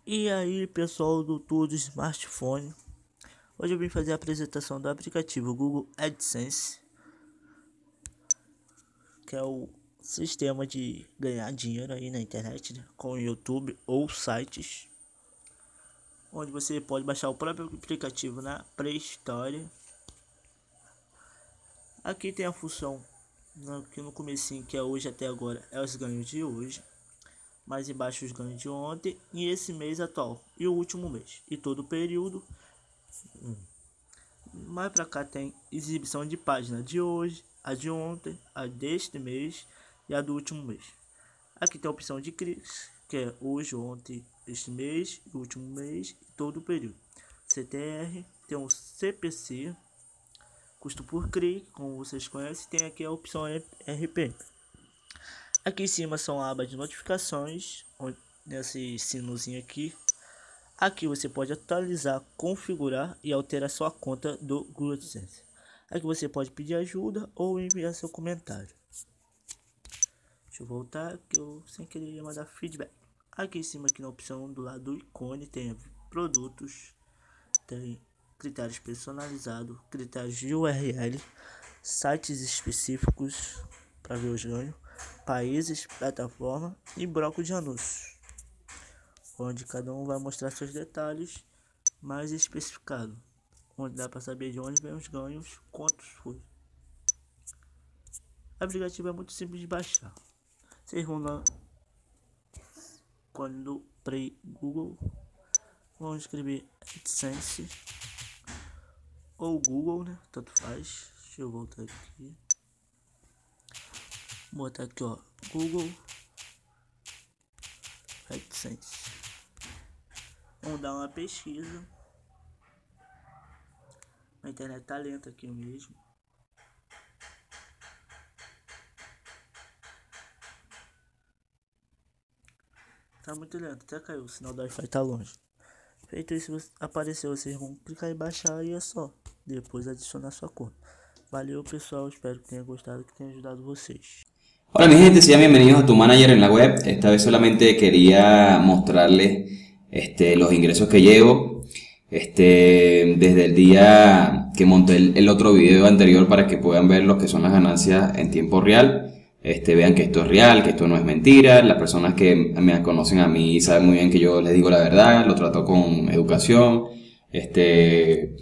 E aí, pessoal do Tudo Smartphone, hoje eu vim fazer a apresentação do aplicativo Google AdSense, que é o sistema de ganhar dinheiro aí na internet, né, com o YouTube ou sites, onde você pode baixar o próprio aplicativo na Play Store. Aqui tem a função, aqui no comecinho, que é hoje até agora, é os ganhos de hoje. Mais embaixo os ganhos de ontem e esse mês atual e o último mês e todo o período. Mais pra cá tem exibição de página de hoje, a de ontem, a deste mês e a do último mês. Aqui tem a opção de cliques, que é hoje, ontem, este mês, o último mês e todo o período. CTR, tem o CPC, custo por clique, como vocês conhecem, tem aqui a opção RP. Aqui em cima são a aba de notificações, nesse sinozinho aqui. Aqui você pode atualizar, configurar e alterar sua conta do Google AdSense. Aqui você pode pedir ajuda ou enviar seu comentário. Deixa eu voltar que eu sem querer ia mandar feedback. Aqui em cima, aqui na opção do lado do ícone, tem produtos, tem critérios personalizados, critérios de URL, sites específicos para ver os ganhos, países, plataforma e bloco de anúncios, onde cada um vai mostrar seus detalhes mais especificado, onde dá para saber de onde vem os ganhos, quantos foi. O aplicativo é muito simples de baixar. Vocês vão lá, quando Play Google, vão escrever AdSense ou Google, né? Tanto faz. Deixa eu voltar aqui. Vou botar aqui, ó, Google AdSense. Vamos dar uma pesquisa. A internet tá lenta aqui mesmo. Tá muito lento, até caiu, o sinal do Wi-Fi tá longe. Feito isso, apareceu, vocês vão clicar em baixar e é só. Depois adicionar sua conta. Valeu, pessoal, espero que tenha gostado, que tenha ajudado vocês. Hola mi gente, sean bienvenidos a tu manager en la web. Esta vez solamente quería mostrarles los ingresos que llevo desde el día que monté el otro video anterior para que puedan ver lo que son las ganancias en tiempo real. Vean que esto es real, que esto no es mentira. Las personas que me conocen a mí saben muy bien que yo les digo la verdad, lo trato con educación. Le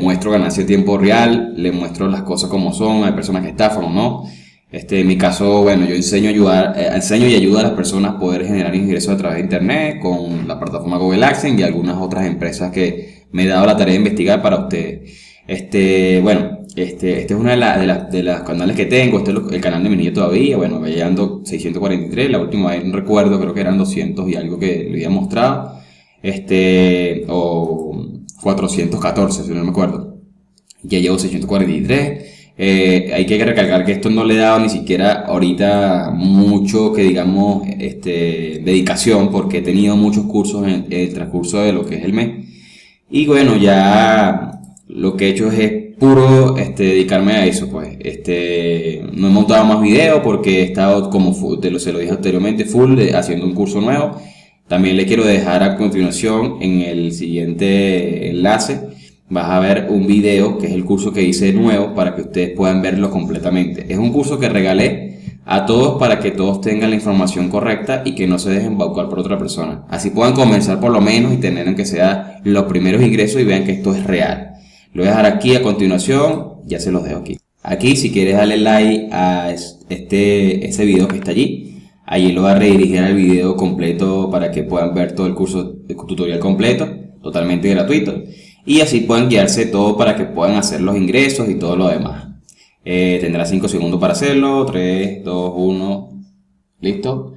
muestro ganancia en tiempo real, le muestro las cosas como son. Hay personas que estafan o no. En mi caso, bueno, yo enseño y ayudo a las personas a poder generar ingresos a través de internet con la plataforma Google AdSense y algunas otras empresas que me he dado la tarea de investigar para ustedes. Este es una de las canales que tengo. Este es el canal de mi niño todavía. Bueno, me llegando 643. La última vez no recuerdo, creo que eran 200 y algo que le había mostrado. O 414, si no me acuerdo. Ya llevo 643. Hay que recalcar que esto no le he dado ni siquiera ahorita mucho que digamos dedicación, porque he tenido muchos cursos en el transcurso de lo que es el mes. Y bueno, ya lo que he hecho es puro dedicarme a eso, pues. No he montado más videos porque he estado, como se lo dije anteriormente, haciendo un curso nuevo. También le quiero dejar a continuación en el siguiente enlace. Vas a ver un video que es el curso que hice nuevo para que ustedes puedan verlo completamente. Es un curso que regalé a todos para que todos tengan la información correcta y que no se dejen embaucar por otra persona. Así puedan comenzar por lo menos y tener aunque sea los primeros ingresos y vean que esto es real. Lo voy a dejar aquí a continuación, ya se los dejo aquí. Aquí si quieres darle like a ese video que está allí. Allí lo voy a redirigir al video completo para que puedan ver todo el curso, el tutorial completo, totalmente gratuito. Y así puedan guiarse todo para que puedan hacer los ingresos y todo lo demás. Tendrá 5 segundos para hacerlo. 3, 2, 1. Listo.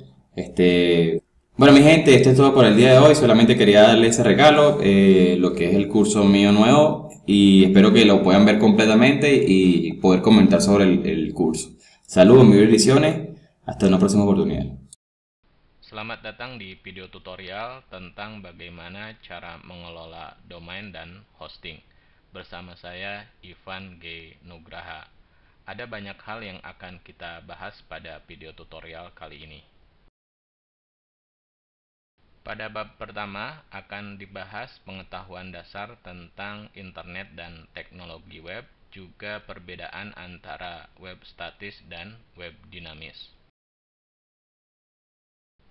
Bueno, mi gente, esto es todo por el día de hoy. Solamente quería darles ese regalo, lo que es el curso mío nuevo. Y espero que lo puedan ver completamente y poder comentar sobre el curso. Saludos, mil bendiciones. Hasta una próxima oportunidad. Selamat datang di video tutorial tentang bagaimana cara mengelola domain dan hosting. Bersama saya Ivan G. Nugraha. Ada banyak hal yang akan kita bahas pada video tutorial kali ini. Pada bab pertama akan dibahas pengetahuan dasar tentang internet dan teknologi web, juga perbedaan antara web statis dan web dinamis.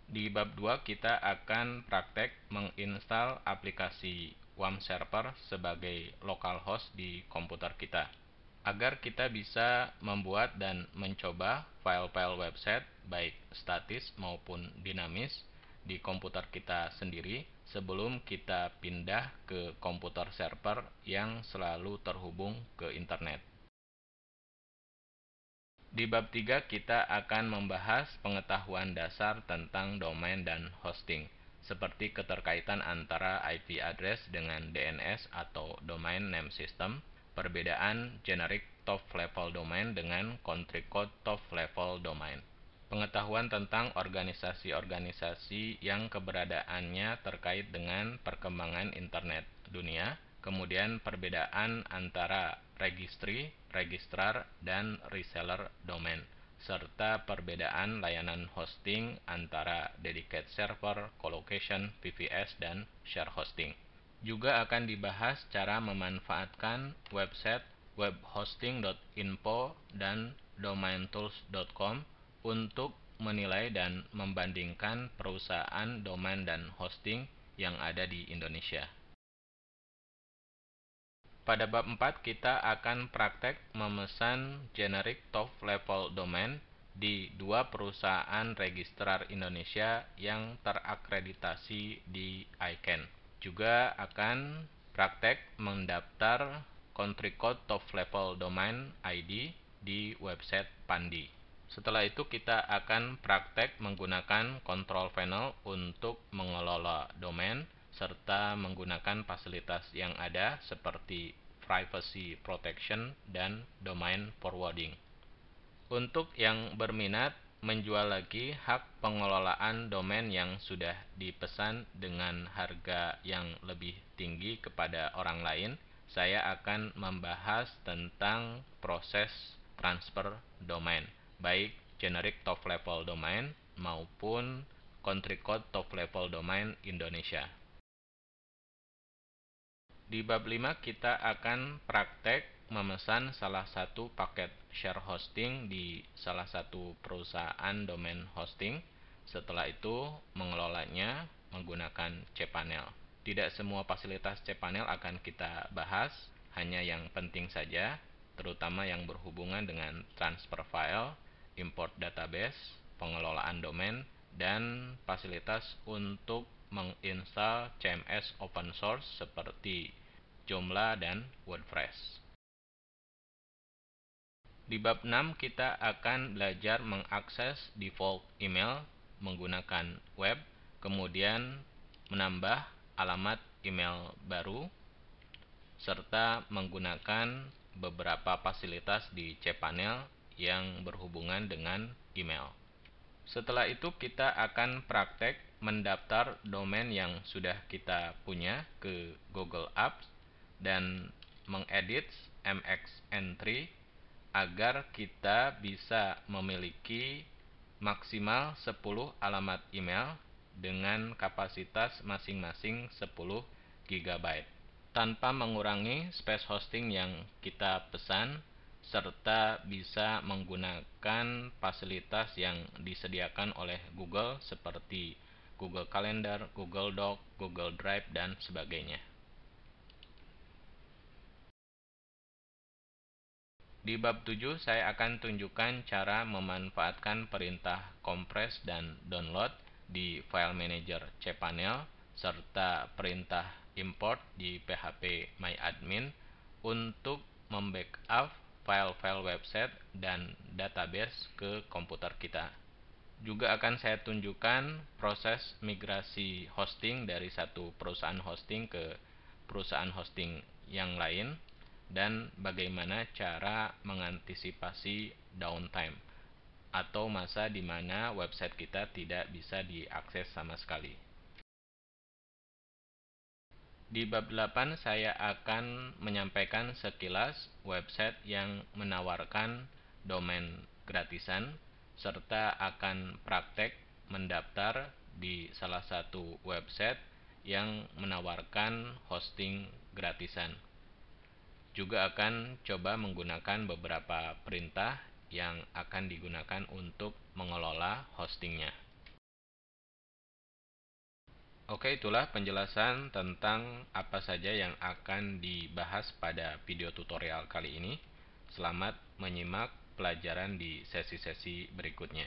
Di bab 2 kita akan praktek menginstal aplikasi WAM server sebagai localhost di komputer kita, agar kita bisa membuat dan mencoba file-file website baik statis maupun dinamis di komputer kita sendiri sebelum kita pindah ke komputer server yang selalu terhubung ke internet. Di bab 3 kita akan membahas pengetahuan dasar tentang domain dan hosting, seperti keterkaitan antara IP address dengan DNS atau domain name system, perbedaan generic top level domain dengan country code top level domain, pengetahuan tentang organisasi-organisasi yang keberadaannya terkait dengan perkembangan internet dunia, kemudian perbedaan antara registry, registrar, dan reseller domain, serta perbedaan layanan hosting antara dedicated server, colocation, VPS, dan share hosting. Juga akan dibahas cara memanfaatkan website webhosting.info dan domaintools.com untuk menilai dan membandingkan perusahaan domain dan hosting yang ada di Indonesia. Pada bab 4 kita akan praktek memesan generic top level domain di dua perusahaan registrar Indonesia yang terakreditasi di ICANN. Juga akan praktek mendaftar country code top level domain ID di website Pandi. Setelah itu kita akan praktek menggunakan control panel untuk mengelola domain serta menggunakan fasilitas yang ada seperti privacy protection dan domain forwarding. Untuk yang berminat menjual lagi hak pengelolaan domain yang sudah dipesan dengan harga yang lebih tinggi kepada orang lain, saya akan membahas tentang proses transfer domain, baik generic top level domain maupun country code top level domain Indonesia. Di bab 5 kita akan praktek memesan salah satu paket share hosting di salah satu perusahaan domain hosting. Setelah itu mengelolanya menggunakan cPanel. Tidak semua fasilitas cPanel akan kita bahas, hanya yang penting saja, terutama yang berhubungan dengan transfer file, import database, pengelolaan domain, dan fasilitas untuk menginstal CMS open source seperti Joomla dan WordPress. Di bab 6 kita akan belajar mengakses default email menggunakan web, kemudian menambah alamat email baru, serta menggunakan beberapa fasilitas di cPanel yang berhubungan dengan email. Setelah itu kita akan praktek mendaftar domain yang sudah kita punya ke Google Apps dan mengedit MX-Entry agar kita bisa memiliki maksimal 10 alamat email dengan kapasitas masing-masing 10 GB tanpa mengurangi space hosting yang kita pesan, serta bisa menggunakan fasilitas yang disediakan oleh Google seperti Google Calendar, Google Doc, Google Drive, dan sebagainya. Di bab 7 saya akan tunjukkan cara memanfaatkan perintah compress dan download di file manager cPanel serta perintah import di PHP MyAdmin untuk membackup file-file website dan database ke komputer kita. Juga akan saya tunjukkan proses migrasi hosting dari satu perusahaan hosting ke perusahaan hosting yang lain dan bagaimana cara mengantisipasi downtime atau masa di mana website kita tidak bisa diakses sama sekali. Di bab 8 saya akan menyampaikan sekilas website yang menawarkan domain gratisan serta akan praktek mendaftar di salah satu website yang menawarkan hosting gratisan. Juga akan coba menggunakan beberapa perintah yang akan digunakan untuk mengelola hostingnya. Oke, itulah penjelasan tentang apa saja yang akan dibahas pada video tutorial kali ini. Selamat menyimak pelajaran di sesi-sesi berikutnya.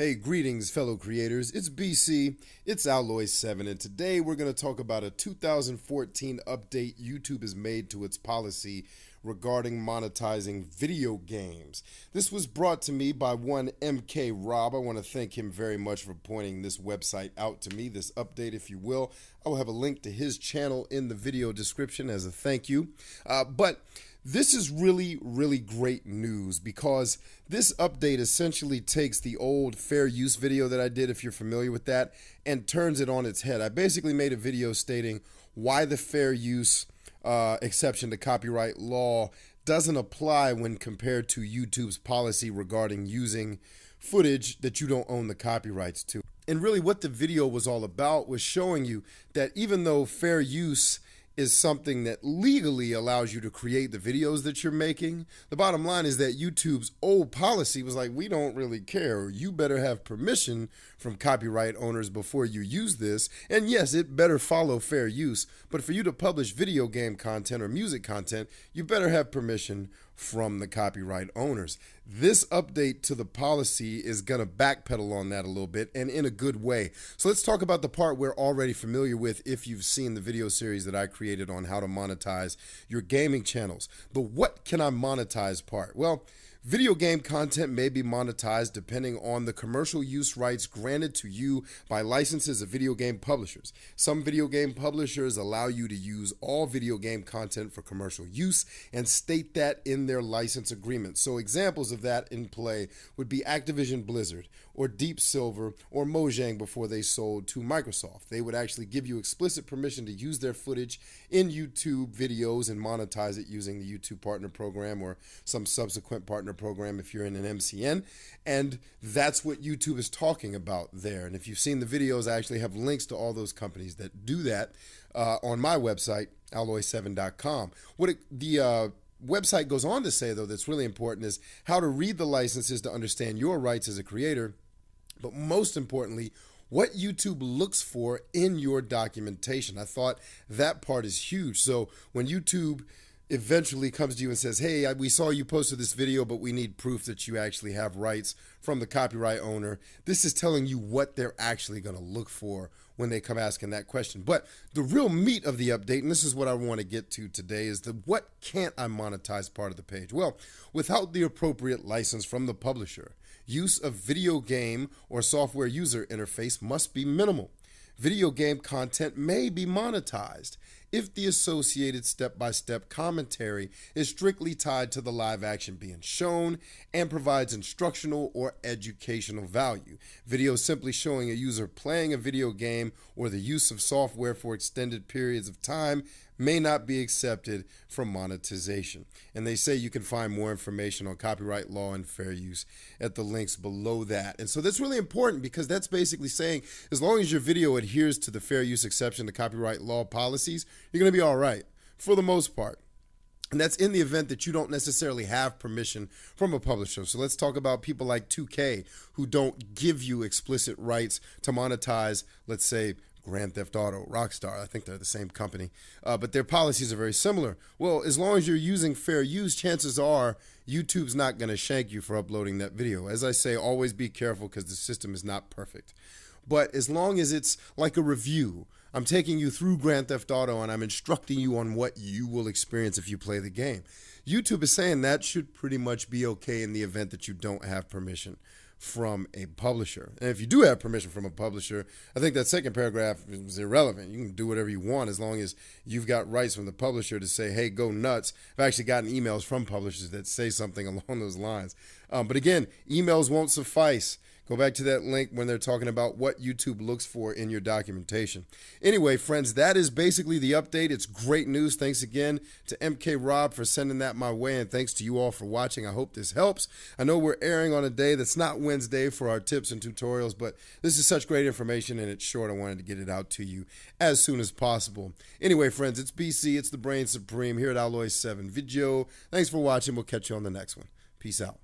Hey, greetings, fellow creators. It's BC, it's Alloy7, and today we're going to talk about a 2014 update YouTube has made to its policy regarding monetizing video games. This was brought to me by one MK Rob. I want to thank him very much for pointing this website out to me, this update, if you will. I will have a link to his channel in the video description as a thank you. But this is really, really great news because this update essentially takes the old fair use video that I did, if you're familiar with that, and turns it on its head. I basically made a video stating why the fair use exception to copyright law doesn't apply when compared to YouTube's policy regarding using footage that you don't own the copyrights to. And really what the video was all about was showing you that even though fair use is something that legally allows you to create the videos that you're making, the bottom line is that YouTube's old policy was like, we don't really care. You better have permission from copyright owners before you use this. And yes, it better follow fair use. But for you to publish video game content or music content, you better have permission from the copyright owners. This update to the policy is going to backpedal on that a little bit, and in a good way. So let's talk about the part we're already familiar with if you've seen the video series that I created on how to monetize your gaming channels. The what can I monetize part? Well, video game content may be monetized depending on the commercial use rights granted to you by licenses of video game publishers. Some video game publishers allow you to use all video game content for commercial use and state that in their license agreement. So examples of that in play would be Activision Blizzard or Deep Silver or Mojang before they sold to Microsoft. They would actually give you explicit permission to use their footage in YouTube videos and monetize it using the YouTube Partner Program or some subsequent partner program if you're in an MCN. And that's what YouTube is talking about there. And if you've seen the videos, I actually have links to all those companies that do that on my website, alloy7.com. The website goes on to say, though, that's really important is how to read the licenses to understand your rights as a creator, but most importantly, what YouTube looks for in your documentation. I thought that part is huge. So when YouTube eventually comes to you and says, hey, we saw you posted this video, but we need proof that you actually have rights from the copyright owner, this is telling you what they're actually going to look for when they come asking that question. But the real meat of the update, and this is what I want to get to today, is the what can't I monetize part of the page. Well, without the appropriate license from the publisher, use of video game or software user interface must be minimal. Video game content may be monetized if the associated step-by-step commentary is strictly tied to the live action being shown and provides instructional or educational value. Videos simply showing a user playing a video game or the use of software for extended periods of time may not be accepted for monetization. And they say you can find more information on copyright law and fair use at the links below that. And so that's really important because that's basically saying as long as your video adheres to the fair use exception to copyright law policies, you're going to be all right for the most part. And that's in the event that you don't necessarily have permission from a publisher. So let's talk about people like 2K who don't give you explicit rights to monetize, let's say, Grand Theft Auto, Rockstar. I think they're the same company, but their policies are very similar. Well, as long as you're using fair use, chances are YouTube's not going to shank you for uploading that video. As I say, always be careful because the system is not perfect. But as long as it's like a review, I'm taking you through Grand Theft Auto and I'm instructing you on what you will experience if you play the game. YouTube is saying that should pretty much be okay in the event that you don't have permission from a publisher. And if you do have permission from a publisher, I think that second paragraph is irrelevant. You can do whatever you want as long as you've got rights from the publisher to say, hey, go nuts. I've actually gotten emails from publishers that say something along those lines. But again, emails won't suffice. Go back to that link when they're talking about what YouTube looks for in your documentation. Anyway, friends, that is basically the update. It's great news. Thanks again to MK Rob for sending that my way, and thanks to you all for watching. I hope this helps. I know we're airing on a day that's not Wednesday for our tips and tutorials, but this is such great information and it's short. I wanted to get it out to you as soon as possible. Anyway, friends, it's BC. It's the Brain Supreme here at Alloy 7 Video. Thanks for watching. We'll catch you on the next one. Peace out.